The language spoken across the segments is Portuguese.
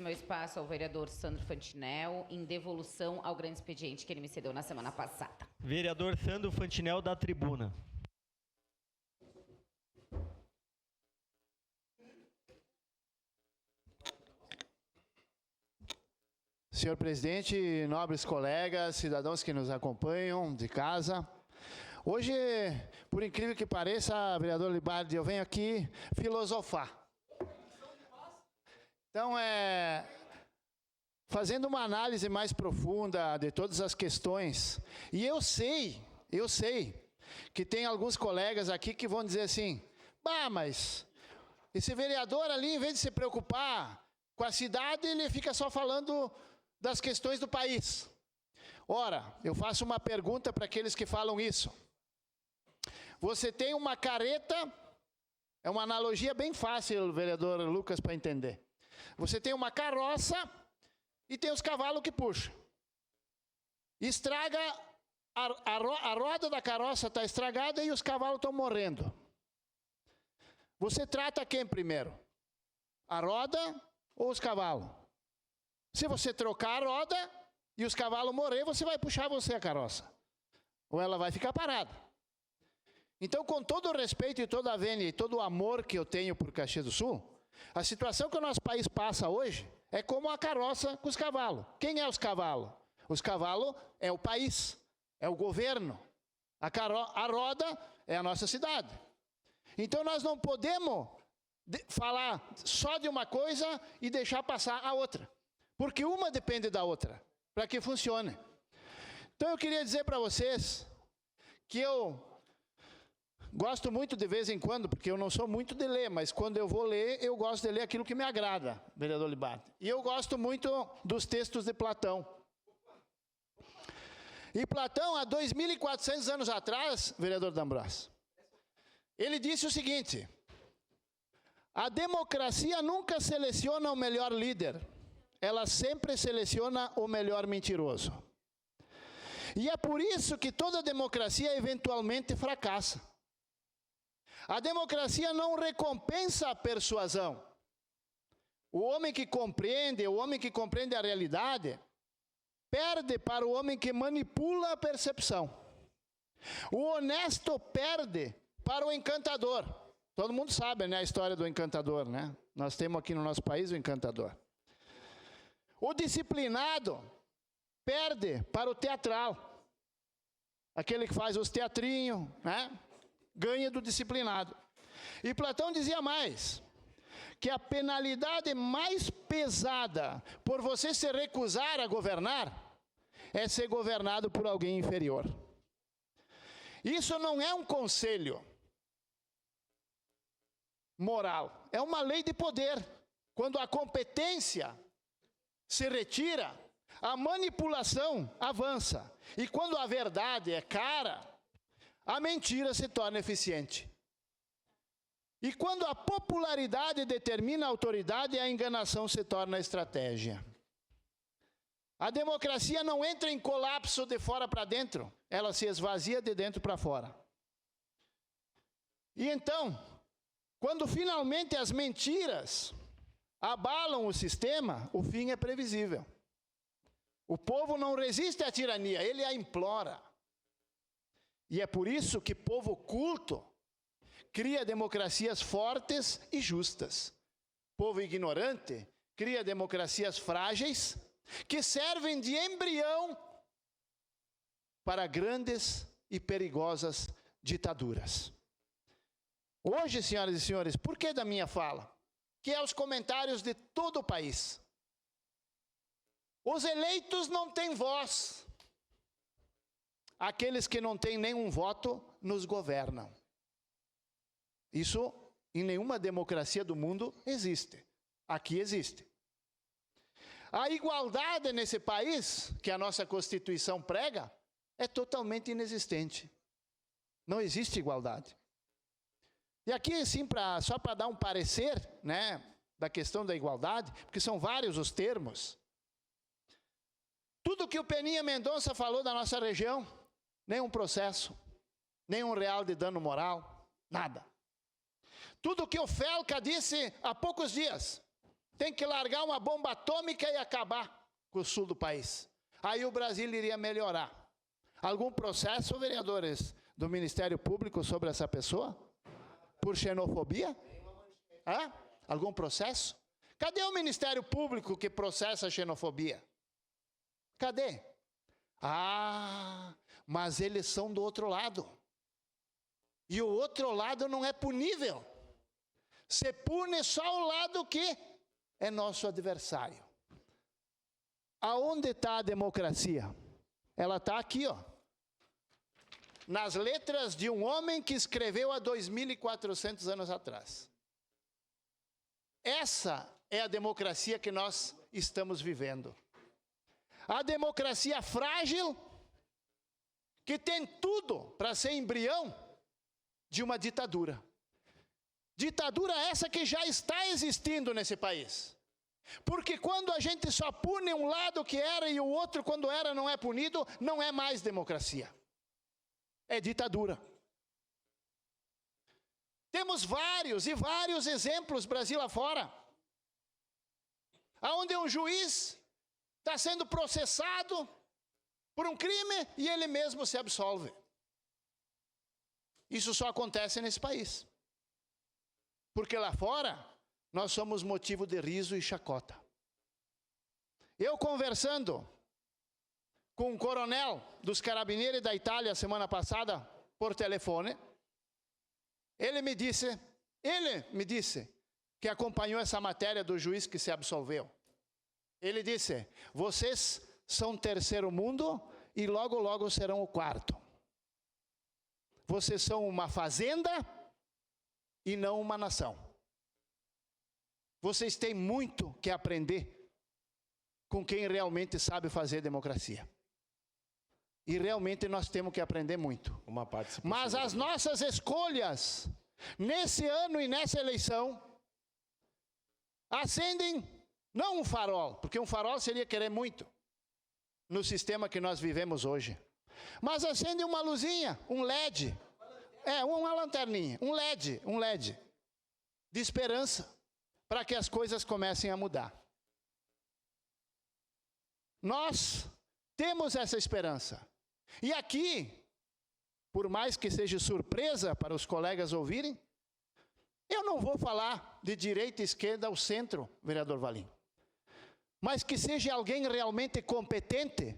meu espaço ao vereador Sandro Fantinel, em devolução ao grande expediente que ele me cedeu na semana passada. Vereador Sandro Fantinel, da tribuna. Senhor presidente, nobres colegas, cidadãos que nos acompanham de casa. Hoje, por incrível que pareça, vereador Libardi, eu venho aqui filosofar. Então, fazendo uma análise mais profunda de todas as questões. E eu sei que tem alguns colegas aqui que vão dizer assim, bah, mas esse vereador ali, em vez de se preocupar com a cidade, ele fica só falando das questões do país. Ora, eu faço uma pergunta para aqueles que falam isso. Você tem uma carreta, é uma analogia bem fácil, vereador Lucas, para entender. Você tem uma carroça e tem os cavalos que puxam. Estraga, a roda da carroça está estragada e os cavalos estão morrendo. Você trata quem primeiro? A roda ou os cavalos? Se você trocar a roda e os cavalos morrer, você vai puxar você a carroça. Ou ela vai ficar parada. Então, com todo o respeito e toda a vênia e todo o amor que eu tenho por Caxias do Sul, a situação que o nosso país passa hoje é como a carroça com os cavalos. Quem é os cavalos? Os cavalos é o país, é o governo. A roda é a nossa cidade. Então, nós não podemos falar só de uma coisa e deixar passar a outra. Porque uma depende da outra, para que funcione. Então eu queria dizer para vocês que eu gosto muito de vez em quando, porque eu não sou muito de ler, mas quando eu vou ler, eu gosto de ler aquilo que me agrada, vereador Libardi. E eu gosto muito dos textos de Platão. E Platão, há 2.400 anos atrás, vereador D'Ambrosio, ele disse o seguinte, a democracia nunca seleciona o melhor líder, ela sempre seleciona o melhor mentiroso. E é por isso que toda democracia eventualmente fracassa. A democracia não recompensa a persuasão. O homem que compreende a realidade, perde para o homem que manipula a percepção. O honesto perde para o encantador. Todo mundo sabe, né, a história do encantador, né? Nós temos aqui no nosso país o encantador. O disciplinado perde para o teatral. Aquele que faz os teatrinhos, né? Ganha do disciplinado. E Platão dizia mais, que a penalidade mais pesada por você se recusar a governar é ser governado por alguém inferior. Isso não é um conselho moral, é uma lei de poder. Quando a competência se retira, a manipulação avança. E quando a verdade é cara, a mentira se torna eficiente. E quando a popularidade determina a autoridade, a enganação se torna estratégia. A democracia não entra em colapso de fora para dentro, ela se esvazia de dentro para fora. E então, quando finalmente as mentiras abalam o sistema, o fim é previsível. O povo não resiste à tirania, ele a implora. E é por isso que povo culto cria democracias fortes e justas. Povo ignorante cria democracias frágeis que servem de embrião para grandes e perigosas ditaduras. Hoje, senhoras e senhores, por que da minha fala? Que é os comentários de todo o país. Os eleitos não têm voz. Aqueles que não têm nenhum voto nos governam. Isso em nenhuma democracia do mundo existe. Aqui existe. A igualdade nesse país, que a nossa Constituição prega, é totalmente inexistente. Não existe igualdade. E aqui, sim, só para dar um parecer, né, da questão da igualdade, porque são vários os termos. Tudo que o Peninha Mendonça falou da nossa região, nenhum processo, nenhum real de dano moral, nada. Tudo que o Felca disse há poucos dias, tem que largar uma bomba atômica e acabar com o sul do país. Aí o Brasil iria melhorar. Algum processo, vereadores, do Ministério Público sobre essa pessoa? Por xenofobia? Hã? Algum processo? Cadê o Ministério Público que processa a xenofobia? Cadê? Ah, mas eles são do outro lado. E o outro lado não é punível. Se pune só o lado que é nosso adversário. Aonde está a democracia? Ela está aqui, ó. Nas letras de um homem que escreveu há 2.400 anos atrás. Essa é a democracia que nós estamos vivendo. A democracia frágil, que tem tudo para ser embrião de uma ditadura. Ditadura essa que já está existindo nesse país. Porque quando a gente só pune um lado que era e o outro quando era não é punido, não é mais democracia. É ditadura. Temos vários e vários exemplos Brasil afora. Onde um juiz está sendo processado por um crime e ele mesmo se absolve. Isso só acontece nesse país. Porque lá fora, nós somos motivo de riso e chacota. Eu conversando com um coronel dos Carabinieri da Itália semana passada, por telefone, ele me disse que acompanhou essa matéria do juiz que se absolveu. Ele disse, vocês são terceiro mundo e logo, logo serão o quarto. Vocês são uma fazenda e não uma nação. Vocês têm muito que aprender com quem realmente sabe fazer democracia. E realmente nós temos que aprender muito. Uma parte. Mas as nossas escolhas, nesse ano e nessa eleição, acendem, não um farol, porque um farol seria querer muito, no sistema que nós vivemos hoje. Mas acende uma luzinha, um LED, uma lanterninha, um LED, de esperança, para que as coisas comecem a mudar. Nós temos essa esperança. E aqui, por mais que seja surpresa para os colegas ouvirem, eu não vou falar de direita, esquerda ou centro, vereador Valim. Mas que seja alguém realmente competente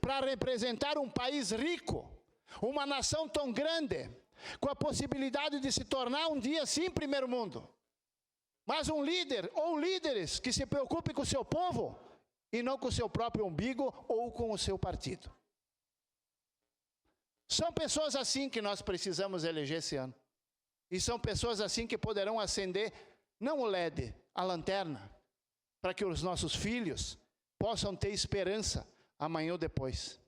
para representar um país rico, uma nação tão grande, com a possibilidade de se tornar um dia sim primeiro mundo. Mas um líder ou líderes que se preocupem com o seu povo e não com o seu próprio umbigo ou com o seu partido. São pessoas assim que nós precisamos eleger esse ano. E são pessoas assim que poderão acender, não o LED, a lanterna, para que os nossos filhos possam ter esperança amanhã ou depois.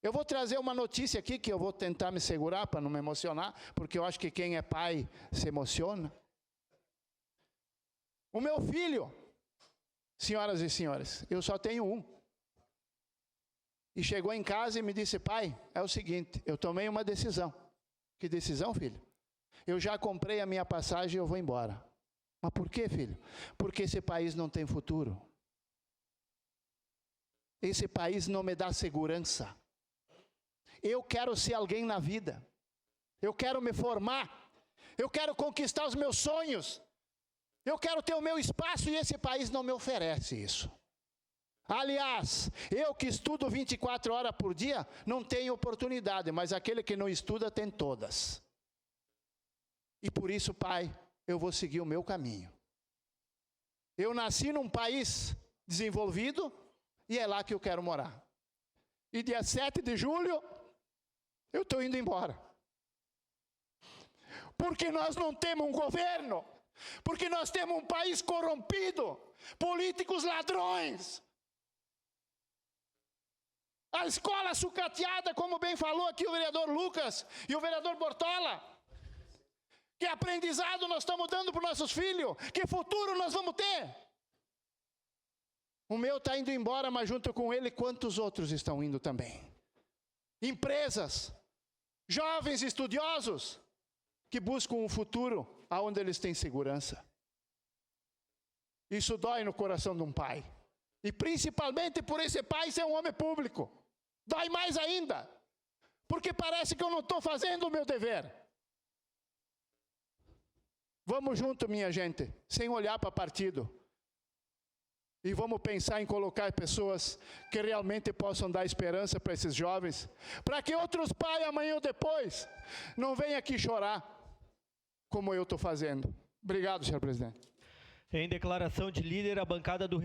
Eu vou trazer uma notícia aqui que eu vou tentar me segurar para não me emocionar, porque eu acho que quem é pai se emociona. O meu filho, senhoras e senhores, eu só tenho um. E chegou em casa e me disse, pai, é o seguinte, eu tomei uma decisão. Que decisão, filho? Eu já comprei a minha passagem e eu vou embora. Mas por quê, filho? Porque esse país não tem futuro. Esse país não me dá segurança. Eu quero ser alguém na vida. Eu quero me formar. Eu quero conquistar os meus sonhos. Eu quero ter o meu espaço e esse país não me oferece isso. Aliás, eu que estudo 24 horas por dia, não tenho oportunidade, mas aquele que não estuda tem todas. E por isso, pai, eu vou seguir o meu caminho. Eu nasci num país desenvolvido e é lá que eu quero morar. E dia 7 de julho, eu estou indo embora. Porque nós não temos um governo, porque nós temos um país corrompido, políticos ladrões. A escola sucateada, como bem falou aqui o vereador Lucas e o vereador Bortola. Que aprendizado nós estamos dando para os nossos filhos? Que futuro nós vamos ter? O meu está indo embora, mas junto com ele, quantos outros estão indo também? Empresas, jovens estudiosos, que buscam um futuro onde eles têm segurança. Isso dói no coração de um pai. E principalmente por esse pai ser um homem público. Dói mais ainda. Porque parece que eu não estou fazendo o meu dever. Vamos junto, minha gente, sem olhar para partido. E vamos pensar em colocar pessoas que realmente possam dar esperança para esses jovens. Para que outros pais, amanhã ou depois, não venham aqui chorar, como eu estou fazendo. Obrigado, senhor presidente. Em declaração de líder, a bancada do